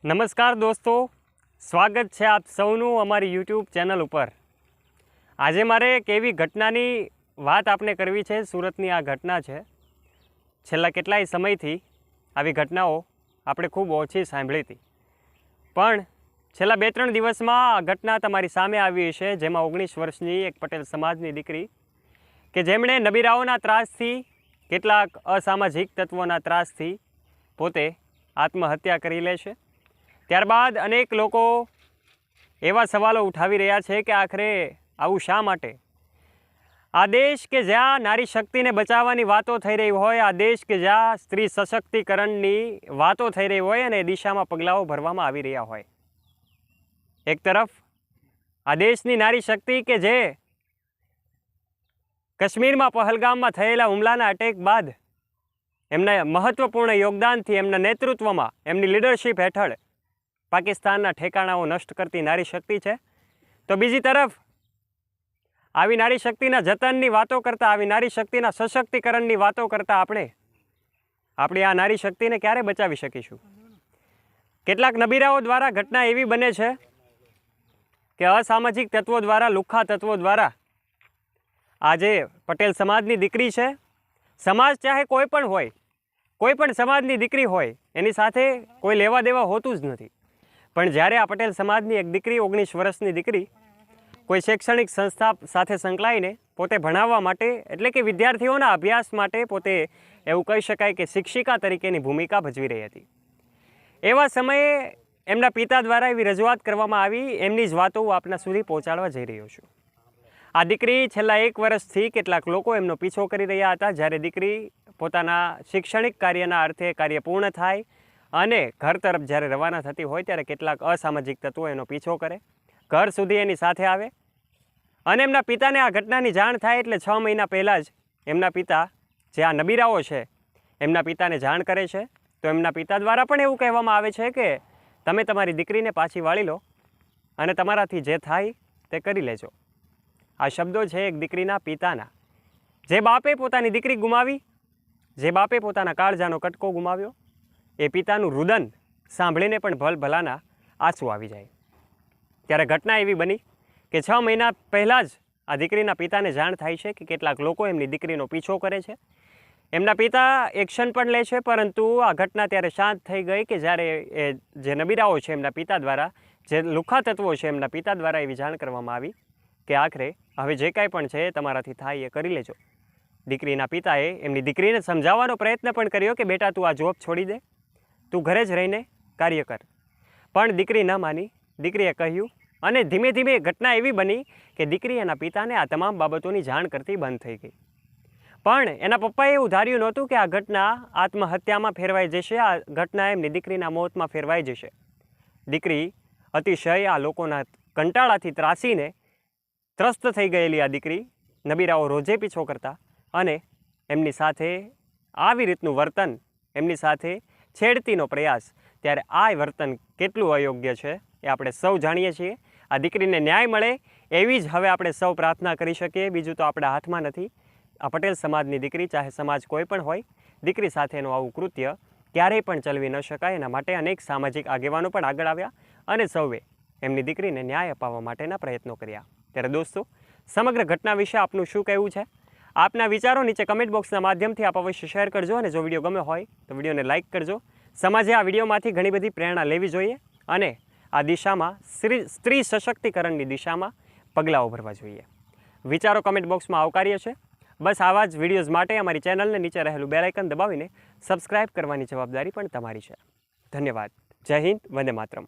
નમસ્કાર દોસ્તો, સ્વાગત છે આપ સૌનું અમારી યુટ્યુબ ચેનલ ઉપર। આજે મારે એક એવી ઘટનાની વાત આપને કરવી છે। સુરતની આ ઘટના છે। છેલ્લા કેટલાય સમયથી આવી ઘટનાઓ આપણે ખૂબ ઓછી સાંભળી હતી, પણ છેલ્લા 2-3 દિવસમાં આ ઘટના તમારી સામે આવી છે, જેમાં 19 વર્ષની એક પટેલ સમાજની દીકરી કે જેમણે નબીરાઓના ત્રાસથી, કેટલાક અસામાજિક તત્વોના ત્રાસથી પોતે આત્મહત્યા કરી લે છે। ત્યારબાદ અનેક લોકો એવા સવાલો ઉઠાવી રહ્યા છે કે આખરે આવું શા માટે? આ દેશ કે જ્યાં નારી શક્તિને બચાવવાની વાતો થઈ રહી હોય, આ દેશ કે જ્યાં સ્ત્રી સશક્તિકરણની વાતો થઈ રહી હોય અને એ દિશામાં પગલાઓ ભરવામાં આવી રહ્યા હોય, એક તરફ આ દેશની નારી શક્તિ કે જે કાશ્મીરમાં પહલગામમાં થયેલા હુમલાના અટેક બાદ એમના મહત્ત્વપૂર્ણ યોગદાનથી, એમના નેતૃત્વમાં, એમની લીડરશિપ હેઠળ પાકિસ્તાનના ઠેકાણાઓ નષ્ટ કરતી નારી શક્તિ છે, તો બીજી તરફ આવી નારી શક્તિના જતનની વાતો કરતાં, આવી નારી શક્તિના સશક્તિકરણની વાતો કરતાં આપણી આ નારી શક્તિને ક્યારે બચાવી શકીશું? કેટલાક નબીરાઓ દ્વારા ઘટના એવી બને છે કે અસામાજિક તત્વો દ્વારા, લુખ્ખા તત્વો દ્વારા આજે પટેલ સમાજની દીકરી છે, સમાજ ચાહે કોઈ પણ હોય, કોઈ પણ સમાજની દીકરી હોય, એની સાથે કોઈ લેવા દેવા હોતું જ નથી, પણ જ્યારે આ પટેલ સમાજની એક દીકરી, 19 વર્ષની દીકરી, કોઈ શૈક્ષણિક સંસ્થા સાથે સંકળાઈને પોતે ભણાવવા માટે, એટલે કે વિદ્યાર્થીઓના અભ્યાસ માટે પોતે એવું કહી શકાય કે શિક્ષિકા તરીકેની ભૂમિકા ભજવી રહી હતી, એવા સમયે એમના પિતા દ્વારા એવી રજૂઆત કરવામાં આવી, એમની જ વાતો હું આપના સુધી પહોંચાડવા જઈ રહ્યો છું। આ દીકરી છેલ્લા 1 વર્ષથી કેટલાક લોકો એમનો પીછો કરી રહ્યા હતા। જ્યારે દીકરી પોતાના શૈક્ષણિક કાર્યના અર્થે કાર્ય પૂર્ણ થાય અને ઘર તરફ જ્યારે રવાના થતી હોય, ત્યારે કેટલાક અસામાજિક તત્વો એનો પીછો કરે, ઘર સુધી એની સાથે આવે અને એમના પિતાને આ ઘટનાની જાણ થાય એટલે 6 મહિના પહેલાં જ એમના પિતા, જે આ નબીરાઓ છે, એમના પિતાને જાણ કરે છે। તો એમના પિતા દ્વારા પણ એવું કહેવામાં આવે છે કે તમે તમારી દીકરીને પાછી વાળી લો અને તમારાથી જે થાય તે કરી લેજો। આ શબ્દો છે એક દીકરીના પિતાના, જે બાપે પોતાની દીકરી ગુમાવી, જે બાપે પોતાના કાળજાનો કટકો ગુમાવ્યો, એ પિતાનું રુદન સાંભળીને પણ ભલભલાના આંસુ આવી જાય। ત્યારે ઘટના એવી બની કે 6 મહિના પહેલાં જ આ દીકરીના પિતાને જાણ થાય છે કે કેટલાક લોકો એમની દીકરીનો પીછો કરે છે। એમના પિતા એક્શન પણ લે છે, પરંતુ આ ઘટના ત્યારે શાંત થઈ ગઈ કે જ્યારે એ જે નબીરાઓ છે એમના પિતા દ્વારા, જે લુખ્ખા તત્વો છે એમના પિતા દ્વારા એવી જાણ કરવામાં આવી કે આખરે હવે જે કાંઈ પણ છે તમારાથી થાય એ કરી લેજો। દીકરીના પિતાએ એમની દીકરીને સમજાવવાનો પ્રયત્ન પણ કર્યો કે બેટા તું આ જોબ છોડી દે, તું ઘરે જ રહીને કાર્ય કર, પણ દીકરી ન માની। દીકરીએ કહ્યું અને ધીમે ધીમે ઘટના એવી બની કે દીકરી એના પિતાને આ તમામ બાબતોની જાણ કરતી બંધ થઈ ગઈ, પણ એના પપ્પાએ એવું ધાર્યું નહોતું કે આ ઘટના આત્મહત્યામાં ફેરવાઈ જશે, આ ઘટના એમની દીકરીના મોતમાં ફેરવાઈ જશે। દીકરી અતિશય આ લોકોના કંટાળાથી ત્રાસીને ત્રસ્ત થઈ ગયેલી આ દીકરી, નબીરાઓ રોજે પીછો કરતા અને એમની સાથે આવી રીતનું વર્તન, એમની સાથે છેડતીનો પ્રયાસ, ત્યારે આ વર્તન કેટલું અયોગ્ય છે એ આપણે સૌ જાણીએ છીએ। આ દીકરીને ન્યાય મળે એવી જ હવે આપણે સૌ પ્રાર્થના કરી શકીએ, બીજું તો આપણા હાથમાં નથી। આ પટેલ સમાજની દીકરી, ચાહે સમાજ કોઈ પણ હોય, દીકરી સાથેનું આવું કૃત્ય ક્યારેય પણ ચલવી ન શકાય। એના માટે અનેક સામાજિક આગેવાનો પણ આગળ આવ્યા અને સૌએ એમની દીકરીને ન્યાય અપાવવા માટેના પ્રયત્નો કર્યા। ત્યારે દોસ્તો, સમગ્ર ઘટના વિશે આપનું શું કહેવું છે? આપના વિચારો નીચે કમેન્ટ બોક્સના માધ્યમથી આપ અવશ્ય શેર કરજો અને જો વિડીયો ગમ્યો હોય તો વિડીયોને લાઇક કરજો। સમાજે આ વિડીયોમાંથી ઘણી બધી પ્રેરણા લેવી જોઈએ અને આ દિશામાં સ્ત્રી સશક્તિકરણની દિશામાં પગલાઓ ભરવા જોઈએ। વિચારો કમેન્ટ બોક્સમાં આવકાર્ય છે। બસ આવા જ વિડીયોઝ માટે અમારી ચેનલને નીચે રહેલું બેલ આઇકન દબાવીને સબસ્ક્રાઇબ કરવાની જવાબદારી પણ તમારી છે। ધન્યવાદ। જય હિન્દ, વંદે માતરમ।